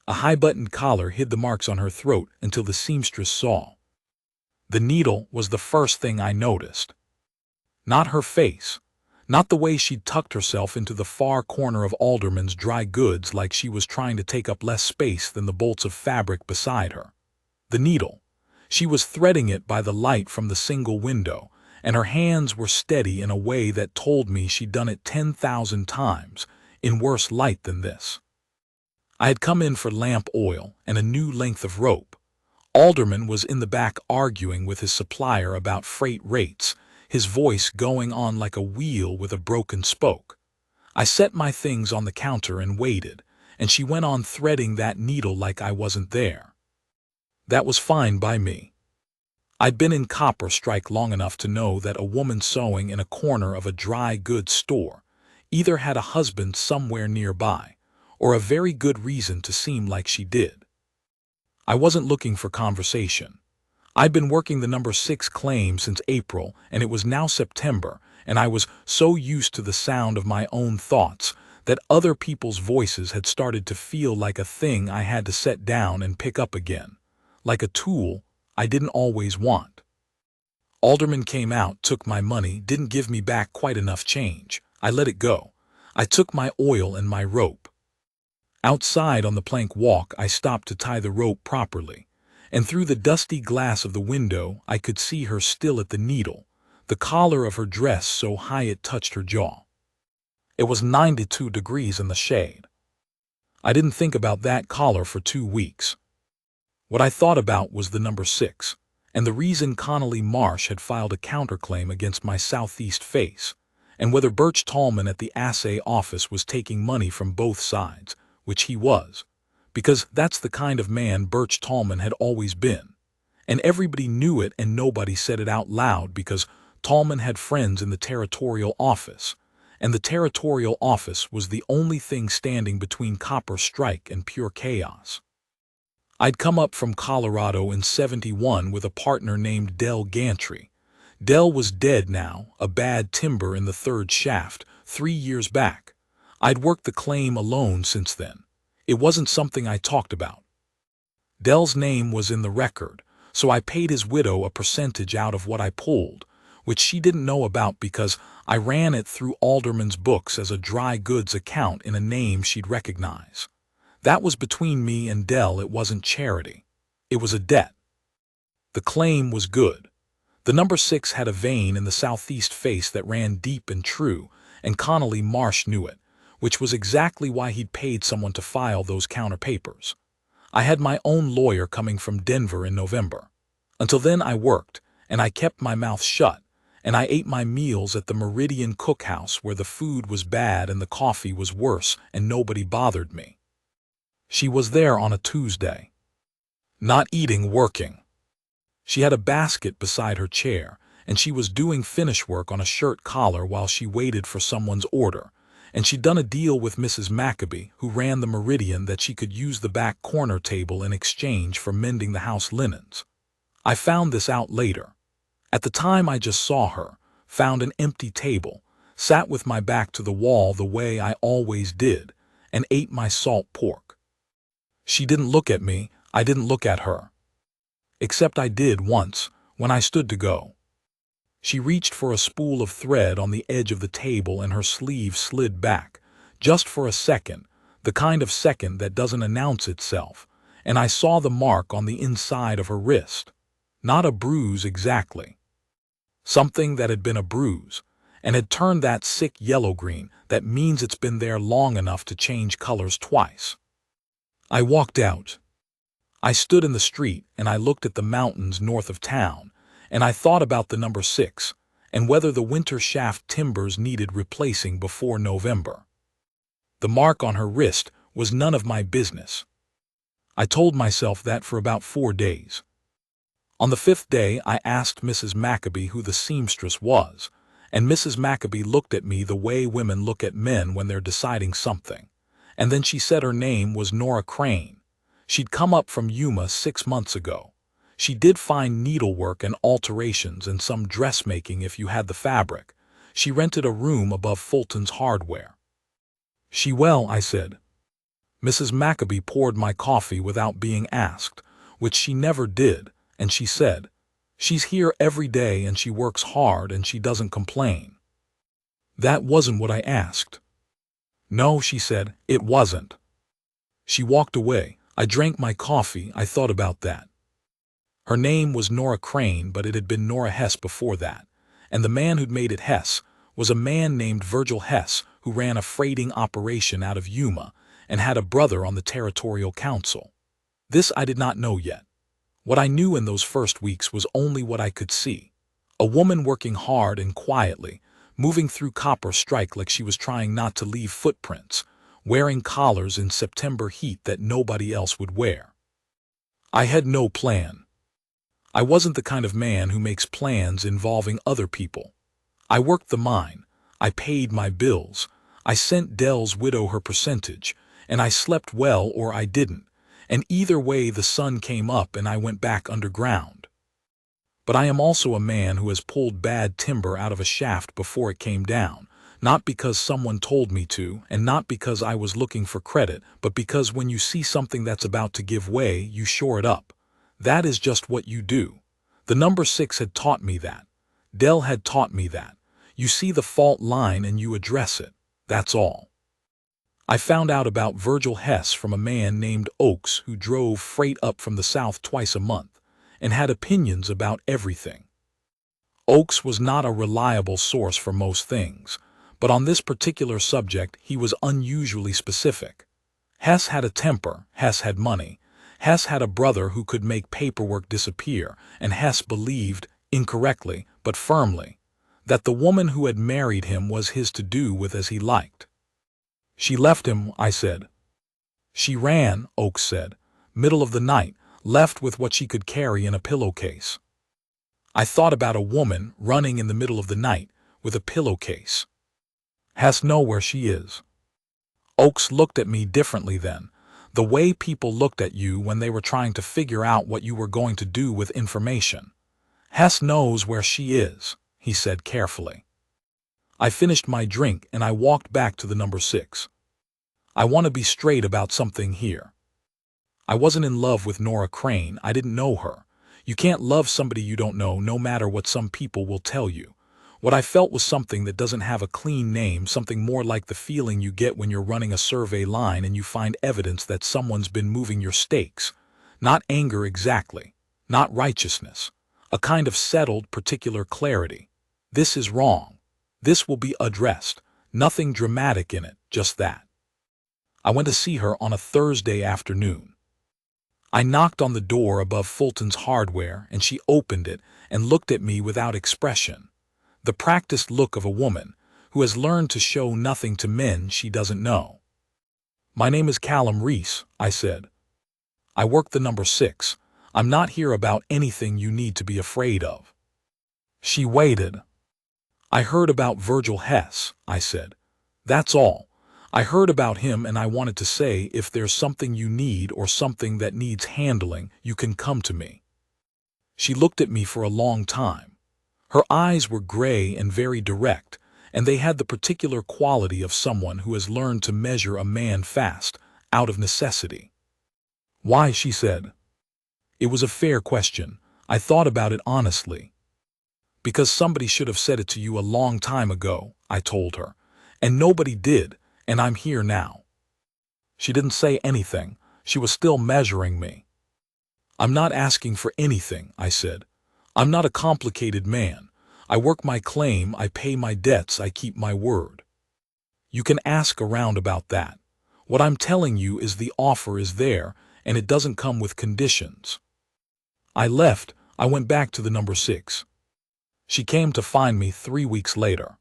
A high-buttoned collar hid the marks on her throat until the seamstress saw. The needle was the first thing I noticed. Not her face. Not the way she'd tucked herself into the far corner of Alderman's dry goods like she was trying to take up less space than the bolts of fabric beside her. The needle. She was threading it by the light from the single window, and her hands were steady in a way that told me she'd done it 10,000 times, in worse light than this. I had come in for lamp oil and a new length of rope. Alderman was in the back arguing with his supplier about freight rates, his voice going on like a wheel with a broken spoke. I set my things on the counter and waited, and she went on threading that needle like I wasn't there. That was fine by me. I'd been in copper strike long enough to know that a woman sewing in a corner of a dry goods store either had a husband somewhere nearby, or a very good reason to seem like she did. I wasn't looking for conversation. I'd been working the number 6 claim since April, and it was now September, and I was so used to the sound of my own thoughts that other people's voices had started to feel like a thing I had to set down and pick up again, like a tool I didn't always want. Alderman came out, took my money, didn't give me back quite enough change. I let it go. I took my oil and my rope. Outside on the plank walk, I stopped to tie the rope properly, and through the dusty glass of the window I could see her still at the needle, the collar of her dress so high it touched her jaw. It was 92 degrees in the shade. I didn't think about that collar for 2 weeks. What I thought about was the number 6, and the reason Connolly Marsh had filed a counterclaim against my southeast face, and whether Birch Tallman at the assay office was taking money from both sides, which he was, because that's the kind of man Birch Tallman had always been, and everybody knew it and nobody said it out loud because Tallman had friends in the territorial office, and the territorial office was the only thing standing between copper strike and pure chaos. I'd come up from Colorado in '71 with a partner named Del Gantry. Del was dead now, a bad timber in the 3rd shaft, 3 years back. I'd worked the claim alone since then. It wasn't something I talked about. Del's name was in the record, so I paid his widow a percentage out of what I pulled, which she didn't know about because I ran it through Alderman's books as a dry goods account in a name she'd recognize. That was between me and Del. It wasn't charity. It was a debt. The claim was good. The number 6 had a vein in the southeast face that ran deep and true, and Connolly Marsh knew it, which was exactly why he'd paid someone to file those counter papers. I had my own lawyer coming from Denver in November. Until then I worked, and I kept my mouth shut, and I ate my meals at the Meridian Cookhouse where the food was bad and the coffee was worse and nobody bothered me. She was there on a Tuesday. Not eating, working. She had a basket beside her chair, and she was doing finish work on a shirt collar while she waited for someone's order, and she'd done a deal with Mrs. Maccabee, who ran the Meridian, that she could use the back corner table in exchange for mending the house linens. I found this out later. At the time I just saw her, found an empty table, sat with my back to the wall the way I always did, and ate my salt pork. She didn't look at me, I didn't look at her. Except I did once, when I stood to go. She reached for a spool of thread on the edge of the table and her sleeve slid back, just for a second, the kind of second that doesn't announce itself, and I saw the mark on the inside of her wrist. Not a bruise exactly. Something that had been a bruise, and had turned that sick yellow-green that means it's been there long enough to change colors twice. I walked out. I stood in the street and I looked at the mountains north of town, and I thought about the number 6 and whether the winter shaft timbers needed replacing before November. The mark on her wrist was none of my business. I told myself that for about 4 days. On the 5th day I asked Mrs. Maccabee who the seamstress was, and Mrs. Maccabee looked at me the way women look at men when they're deciding something, and then she said her name was Nora Crane. She'd come up from Yuma 6 months ago. She did find needlework and alterations and some dressmaking if you had the fabric. She rented a room above Fulton's Hardware. Well, I said. Mrs. Maccabee poured my coffee without being asked, which she never did, and she said, "She's here every day and she works hard and she doesn't complain." That wasn't what I asked. "No," she said, "it wasn't." She walked away. I drank my coffee. I thought about that. Her name was Nora Crane, but it had been Nora Hess before that, and the man who'd made it Hess was a man named Virgil Hess who ran a freighting operation out of Yuma and had a brother on the Territorial Council. This I did not know yet. What I knew in those first weeks was only what I could see. A woman working hard and quietly, moving through copper strike like she was trying not to leave footprints, wearing collars in September heat that nobody else would wear. I had no plan. I wasn't the kind of man who makes plans involving other people. I worked the mine. I paid my bills. I sent Dell's widow her percentage, and I slept well or I didn't, and either way the sun came up and I went back underground. But I am also a man who has pulled bad timber out of a shaft before it came down, not because someone told me to, and not because I was looking for credit, but because when you see something that's about to give way, you shore it up. That is just what you do. The number 6 had taught me that. Dell had taught me that. You see the fault line and you address it. That's all. I found out about Virgil Hess from a man named Oakes who drove freight up from the south twice a month and had opinions about everything. Oakes was not a reliable source for most things, but on this particular subject he was unusually specific. Hess had a temper, Hess had money, Hess had a brother who could make paperwork disappear, and Hess believed, incorrectly but firmly, that the woman who had married him was his to do with as he liked. "She left him," I said. "She ran," Oakes said, "middle of the night, left with what she could carry in a pillowcase." I thought about a woman running in the middle of the night with a pillowcase. "Hess know where she is." Oakes looked at me differently then, the way people looked at you when they were trying to figure out what you were going to do with information. "Hess knows where she is," he said carefully. I finished my drink and I walked back to the number 6. I want to be straight about something here. I wasn't in love with Nora Crane. I didn't know her. You can't love somebody you don't know, no matter what some people will tell you. What I felt was something that doesn't have a clean name, something more like the feeling you get when you're running a survey line and you find evidence that someone's been moving your stakes. Not anger exactly, not righteousness, a kind of settled, particular clarity. This is wrong. This will be addressed. Nothing dramatic in it, just that. I went to see her on a Thursday afternoon. I knocked on the door above Fulton's Hardware and she opened it and looked at me without expression. The practiced look of a woman who has learned to show nothing to men she doesn't know. "My name is Callum Reese," I said. "I work the number 6. I'm not here about anything you need to be afraid of." She waited. "I heard about Virgil Hess," I said. "That's all. I heard about him and I wanted to say if there's something you need or something that needs handling, you can come to me." She looked at me for a long time. Her eyes were gray and very direct, and they had the particular quality of someone who has learned to measure a man fast, out of necessity. "Why?" she said. It was a fair question. I thought about it honestly. "Because somebody should have said it to you a long time ago," I told her, "and nobody did, and I'm here now." She didn't say anything. She was still measuring me. "I'm not asking for anything," I said. "I'm not a complicated man. I work my claim, I pay my debts, I keep my word. You can ask around about that. What I'm telling you is the offer is there, and it doesn't come with conditions." I left. I went back to the number 6. She came to find me 3 weeks later.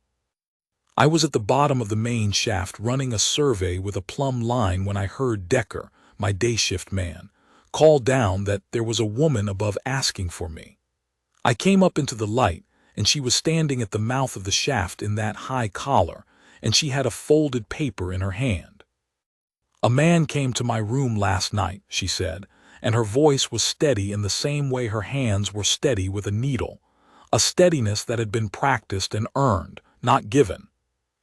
I was at the bottom of the main shaft running a survey with a plumb line when I heard Decker, my day shift man, call down that there was a woman above asking for me. I came up into the light, and she was standing at the mouth of the shaft in that high collar, and she had a folded paper in her hand. "A man came to my room last night," she said, and her voice was steady in the same way her hands were steady with a needle, a steadiness that had been practiced and earned, not given.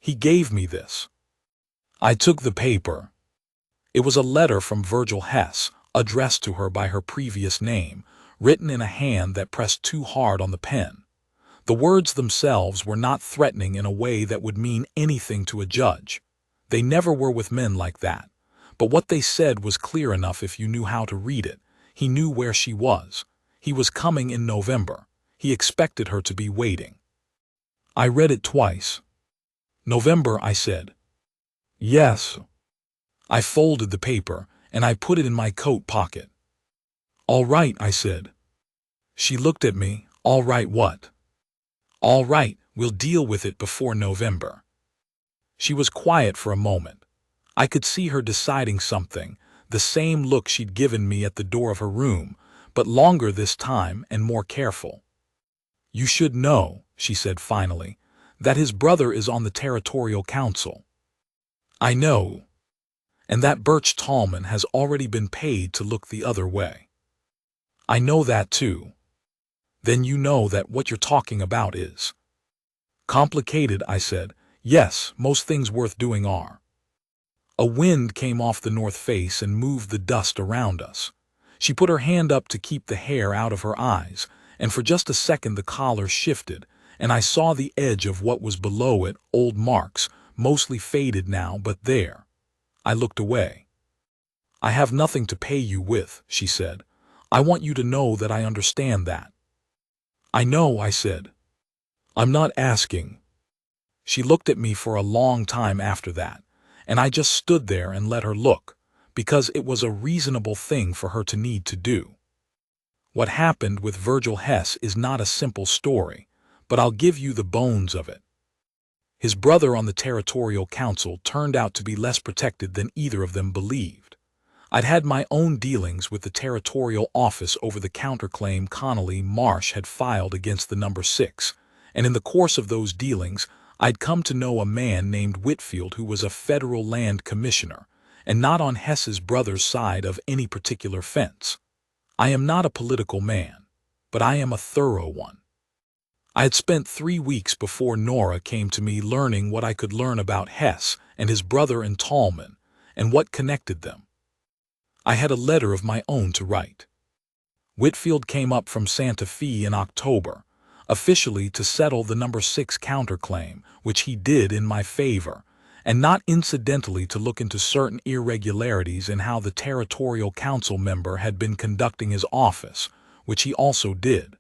"He gave me this." I took the paper. It was a letter from Virgil Hess, addressed to her by her previous name, written in a hand that pressed too hard on the pen. The words themselves were not threatening in a way that would mean anything to a judge. They never were with men like that. But what they said was clear enough if you knew how to read it. He knew where she was. He was coming in November. He expected her to be waiting. I read it twice. November, I said. Yes. I folded the paper, and I put it in my coat pocket. All right, I said. She looked at me. All right, what? All right, we'll deal with it before November. She was quiet for a moment. I could see her deciding something, the same look she'd given me at the door of her room, but longer this time and more careful. You should know, she said finally, that his brother is on the Territorial Council. I know. And that Birch Tallman has already been paid to look the other way. I know that too. Then you know that what you're talking about is complicated, I said. Yes, most things worth doing are. A wind came off the north face and moved the dust around us. She put her hand up to keep the hair out of her eyes, and for just a second the collar shifted, and I saw the edge of what was below it, old marks, mostly faded now, but there. I looked away. I have nothing to pay you with, she said. I want you to know that I understand that. I know, I said. I'm not asking. She looked at me for a long time after that, and I just stood there and let her look, because it was a reasonable thing for her to need to do. What happened with Virgil Hess is not a simple story, but I'll give you the bones of it. His brother on the Territorial Council turned out to be less protected than either of them believed. I'd had my own dealings with the Territorial Office over the counterclaim Connolly Marsh had filed against the number 6, and in the course of those dealings, I'd come to know a man named Whitfield who was a federal land commissioner, and not on Hess's brother's side of any particular fence. I am not a political man, but I am a thorough one. I had spent 3 weeks before Nora came to me learning what I could learn about Hess and his brother and Tallman, and what connected them. I had a letter of my own to write. Whitfield came up from Santa Fe in October, officially to settle the number 6 counterclaim, which he did in my favor, and not incidentally to look into certain irregularities in how the Territorial Council member had been conducting his office, which he also did.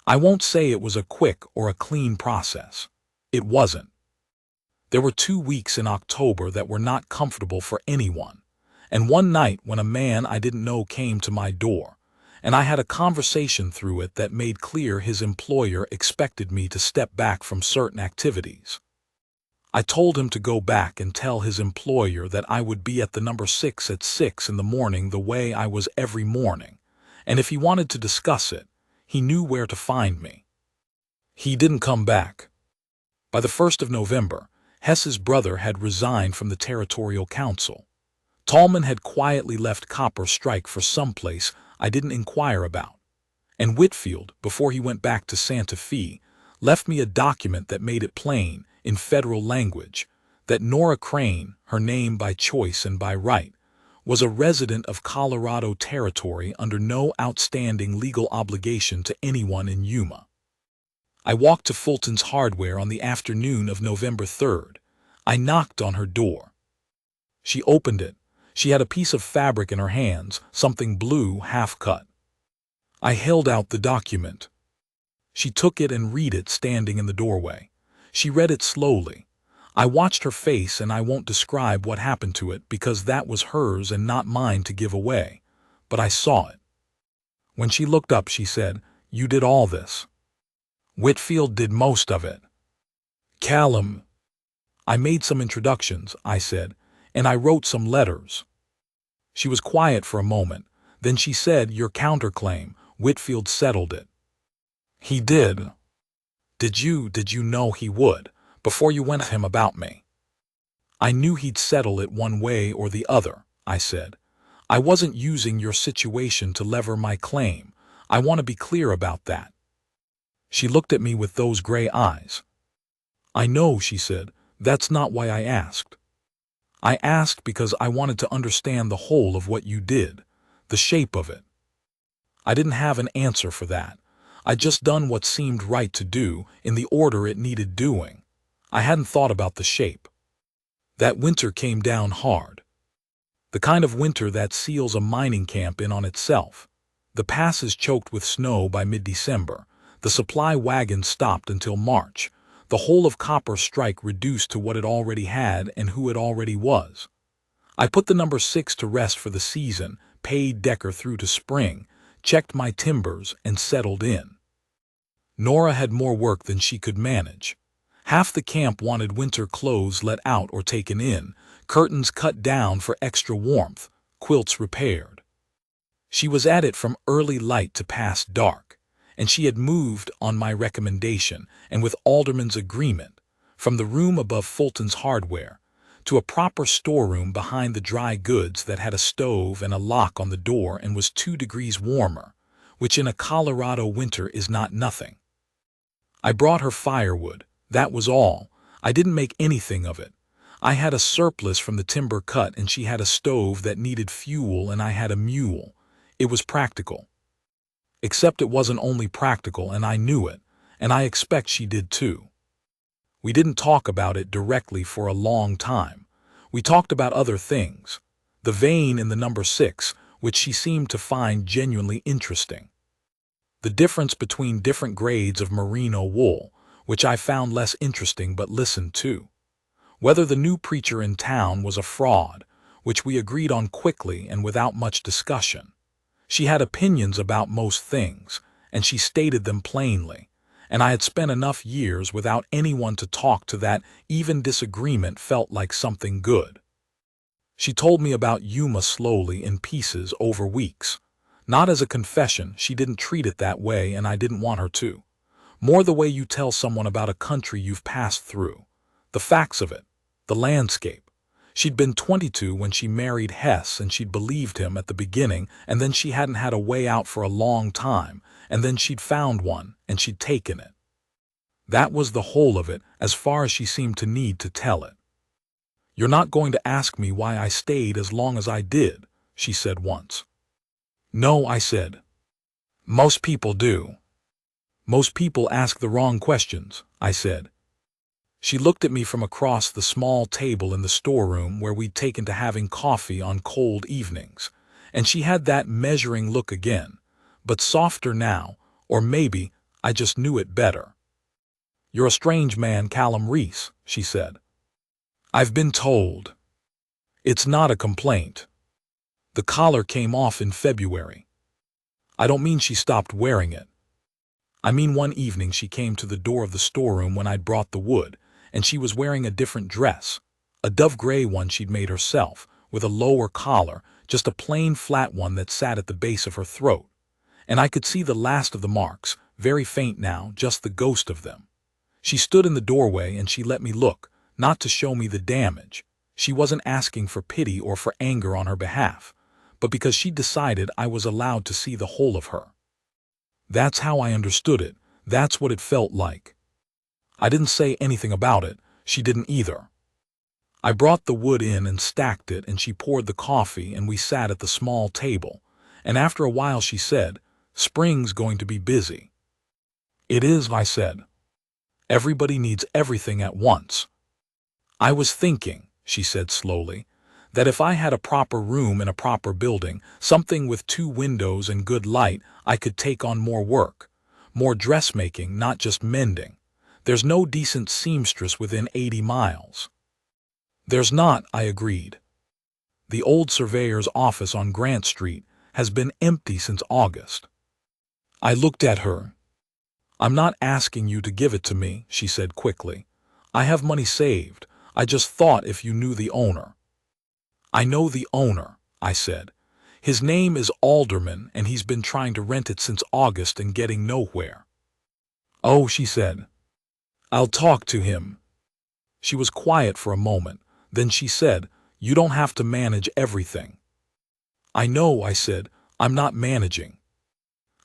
I won't say it was a quick or a clean process. It wasn't. There were 2 weeks in October that were not comfortable for anyone, and one night when a man I didn't know came to my door, and I had a conversation through it that made clear his employer expected me to step back from certain activities. I told him to go back and tell his employer that I would be at the number 6 at 6 in the morning the way I was every morning, and if he wanted to discuss it, he knew where to find me. He didn't come back. By the 1st of November, Hess's brother had resigned from the Territorial Council. Tallman had quietly left Copper Strike for someplace I didn't inquire about, and Whitfield, before he went back to Santa Fe, left me a document that made it plain, in federal language, that Nora Crane, her name by choice and by right, was a resident of Colorado Territory under no outstanding legal obligation to anyone in Yuma. I walked to Fulton's Hardware on the afternoon of November 3rd. I knocked on her door. She opened it. She had a piece of fabric in her hands, something blue, half-cut. I held out the document. She took it and read it standing in the doorway. She read it slowly. I watched her face, and I won't describe what happened to it because that was hers and not mine to give away, but I saw it. When she looked up, she said, "You did all this." Whitfield did most of it. Callum. I made some introductions, I said, and I wrote some letters. She was quiet for a moment. Then she said, "Your counterclaim, Whitfield settled it." He did. Did you know he would, before you went to him about me? I knew he'd settle it one way or the other, I said. I wasn't using your situation to lever my claim. I want to be clear about that. She looked at me with those gray eyes. I know, she said. That's not why I asked. I asked because I wanted to understand the whole of what you did, the shape of it. I didn't have an answer for that. I'd just done what seemed right to do in the order it needed doing. I hadn't thought about the shape. That winter came down hard. The kind of winter that seals a mining camp in on itself. The passes choked with snow by mid-December. The supply wagon stopped until March. The whole of Copper Strike reduced to what it already had and who it already was. I put the number 6 to rest for the season, paid Decker through to spring, checked my timbers, and settled in. Nora had more work than she could manage. Half the camp wanted winter clothes let out or taken in, curtains cut down for extra warmth, quilts repaired. She was at it from early light to past dark, and she had moved, on my recommendation and with Alderman's agreement, from the room above Fulton's Hardware to a proper storeroom behind the dry goods that had a stove and a lock on the door and was 2 degrees warmer, which in a Colorado winter is not nothing. I brought her firewood, that was all. I didn't make anything of it. I had a surplus from the timber cut and she had a stove that needed fuel and I had a mule. It was practical. Except it wasn't only practical and I knew it, and I expect she did too. We didn't talk about it directly for a long time. We talked about other things. The vein in the number 6, which she seemed to find genuinely interesting. The difference between different grades of merino wool, which I found less interesting but listened to. Whether the new preacher in town was a fraud, which we agreed on quickly and without much discussion. She had opinions about most things, and she stated them plainly, and I had spent enough years without anyone to talk to that even disagreement felt like something good. She told me about Yuma slowly in pieces over weeks. Not as a confession, she didn't treat it that way and I didn't want her to. More the way you tell someone about a country you've passed through. The facts of it. The landscape. She'd been 22 when she married Hess and she'd believed him at the beginning and then she hadn't had a way out for a long time and then she'd found one and she'd taken it. That was the whole of it as far as she seemed to need to tell it. "You're not going to ask me why I stayed as long as I did," she said once. "No," I said. "Most people do." "Most people ask the wrong questions," I said. She looked at me from across the small table in the storeroom where we'd taken to having coffee on cold evenings, and she had that measuring look again, but softer now, or maybe I just knew it better. "You're a strange man, Callum Reese," she said. "I've been told." "It's not a complaint. The collar came off in February. I don't mean she stopped wearing it. I mean one evening she came to the door of the storeroom when I'd brought the wood, and she was wearing a different dress, a dove gray one she'd made herself, with a lower collar, just a plain flat one that sat at the base of her throat. And I could see the last of the marks, very faint now, just the ghost of them. She stood in the doorway and she let me look, not to show me the damage. She wasn't asking for pity or for anger on her behalf, but because she decided I was allowed to see the whole of her. That's how I understood it. That's what it felt like. I didn't say anything about it. She didn't either. I brought the wood in and stacked it, and she poured the coffee, and we sat at the small table. And after a while she said, "Spring's going to be busy." "It is," I said. "Everybody needs everything at once." "I was thinking," she said slowly, "that if I had a proper room in a proper building, something with 2 windows and good light, I could take on more work, more dressmaking, not just mending. There's no decent seamstress within 80 miles. "There's not," I agreed. "The old surveyor's office on Grant Street has been empty since August." I looked at her. "I'm not asking you to give it to me," she said quickly. "I have money saved. I just thought if you knew the owner." "I know the owner," I said. "His name is Alderman and he's been trying to rent it since August and getting nowhere." "Oh," she said. "I'll talk to him." She was quiet for a moment. Then she said, "You don't have to manage everything." "I know," I said. "I'm not managing.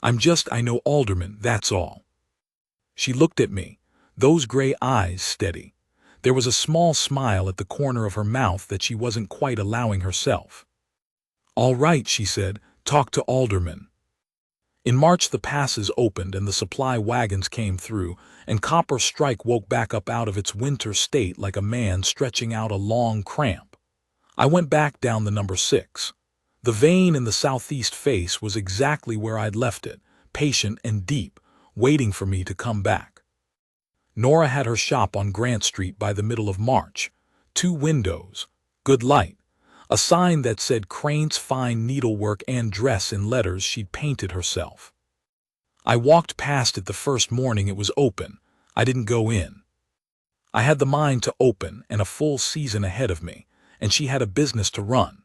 I know Alderman, that's all." She looked at me, those gray eyes steady. There was a small smile at the corner of her mouth that she wasn't quite allowing herself. "All right," she said, "talk to Alderman." In March the passes opened and the supply wagons came through, and Copper Strike woke back up out of its winter state like a man stretching out a long cramp. I went back down the number 6. The vein in the southeast face was exactly where I'd left it, patient and deep, waiting for me to come back. Nora had her shop on Grant Street by the middle of March. 2 windows, good light, a sign that said Crane's Fine Needlework and Dress in letters she'd painted herself. I walked past it the first morning it was open. I didn't go in. I had the mind to open and a full season ahead of me, and she had a business to run.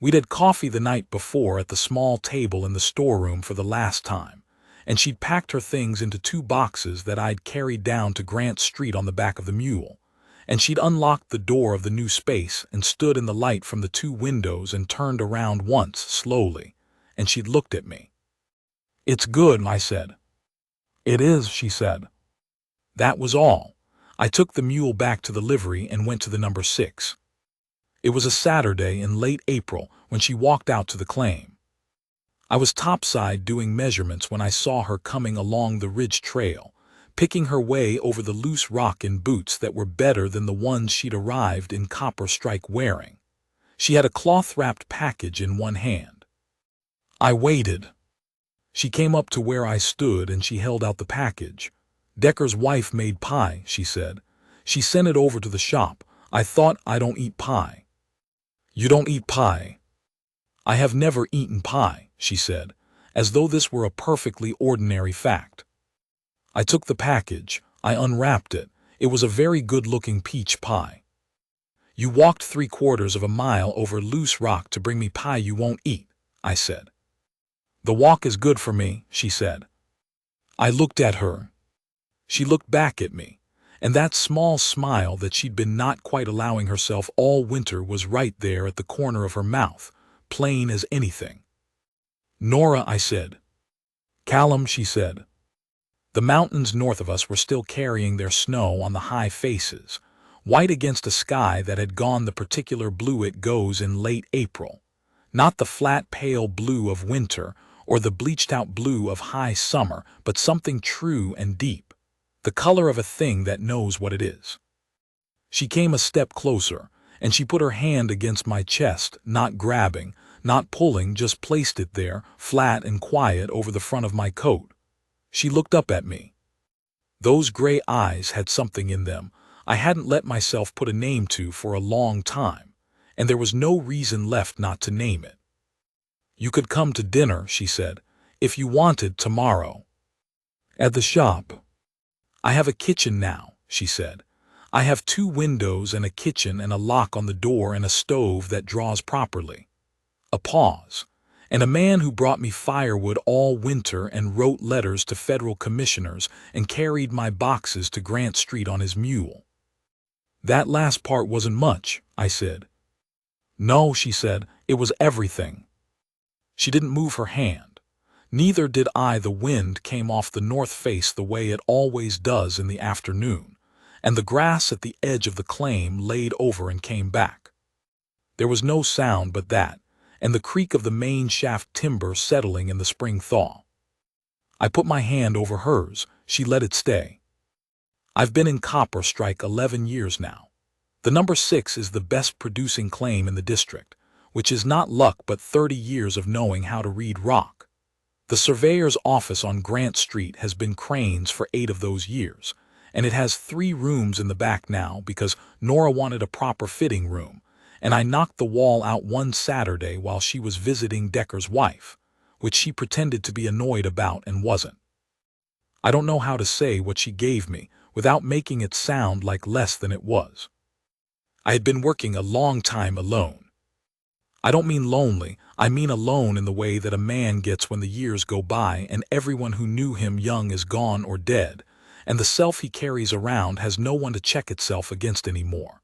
We'd had coffee the night before at the small table in the storeroom for the last time, and she'd packed her things into 2 boxes that I'd carried down to Grant Street on the back of the mule, and she'd unlocked the door of the new space and stood in the light from the 2 windows and turned around once, slowly, and she'd looked at me. "It's good," I said. "It is," she said. That was all. I took the mule back to the livery and went to the number 6. It was a Saturday in late April when she walked out to the claim. I was topside doing measurements when I saw her coming along the ridge trail, picking her way over the loose rock in boots that were better than the ones she'd arrived in Copper Strike wearing. She had a cloth-wrapped package in one hand. I waited. She came up to where I stood and she held out the package. "Decker's wife made pie," she said. "She sent it over to the shop. I thought I don't eat pie." "You don't eat pie?" "I have never eaten pie," she said, as though this were a perfectly ordinary fact. I took the package. I unwrapped it. It was a very good-looking peach pie. "You walked 3/4 of a mile over loose rock to bring me pie you won't eat," I said. "The walk is good for me," she said. I looked at her. She looked back at me, and that small smile that she'd been not quite allowing herself all winter was right there at the corner of her mouth, plain as anything. "Nora," I said. "Callum," she said. The mountains north of us were still carrying their snow on the high faces, white against a sky that had gone the particular blue it goes in late April, not the flat pale blue of winter or the bleached-out blue of high summer, but something true and deep, the color of a thing that knows what it is. She came a step closer, and she put her hand against my chest, not grabbing, not pulling, just placed it there, flat and quiet over the front of my coat. She looked up at me. Those gray eyes had something in them I hadn't let myself put a name to for a long time, and there was no reason left not to name it. "You could come to dinner," she said, "if you wanted tomorrow. At the shop. I have a kitchen now," she said. "I have 2 windows and a kitchen and a lock on the door and a stove that draws properly." A pause, and a man who brought me firewood all winter and wrote letters to federal commissioners and carried my boxes to Grant Street on his mule. "That last part wasn't much," I said. "No," she said, "it was everything." She didn't move her hand. Neither did I. The wind came off the north face the way it always does in the afternoon, and the grass at the edge of the claim laid over and came back. There was no sound but that, and the creak of the main shaft timber settling in the spring thaw. I put my hand over hers. She let it stay. "I've been in Copper Strike 11 years now. The number 6 is the best producing claim in the district, which is not luck but 30 years of knowing how to read rock. The surveyor's office on Grant Street has been Crane's for 8 of those years, and it has 3 rooms in the back now because Nora wanted a proper fitting room, and I knocked the wall out one Saturday while she was visiting Decker's wife, which she pretended to be annoyed about and wasn't. I don't know how to say what she gave me without making it sound like less than it was. I had been working a long time alone. I don't mean lonely, I mean alone in the way that a man gets when the years go by and everyone who knew him young is gone or dead, and the self he carries around has no one to check itself against anymore.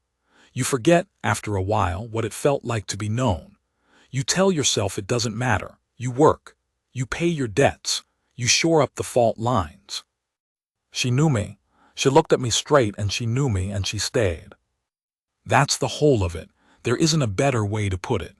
You forget, after a while, what it felt like to be known. You tell yourself it doesn't matter. You work. You pay your debts. You shore up the fault lines. She knew me. She looked at me straight and she knew me and she stayed. That's the whole of it. There isn't a better way to put it.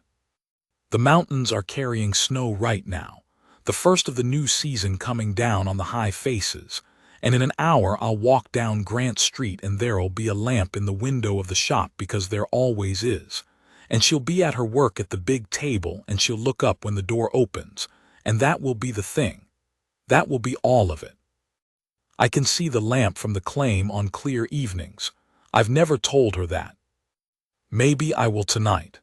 The mountains are carrying snow right now, the first of the new season coming down on the high faces, and in an hour I'll walk down Grant Street and there'll be a lamp in the window of the shop because there always is, and she'll be at her work at the big table and she'll look up when the door opens, and that will be the thing. That will be all of it. I can see the lamp from the claim on clear evenings. I've never told her that. Maybe I will tonight.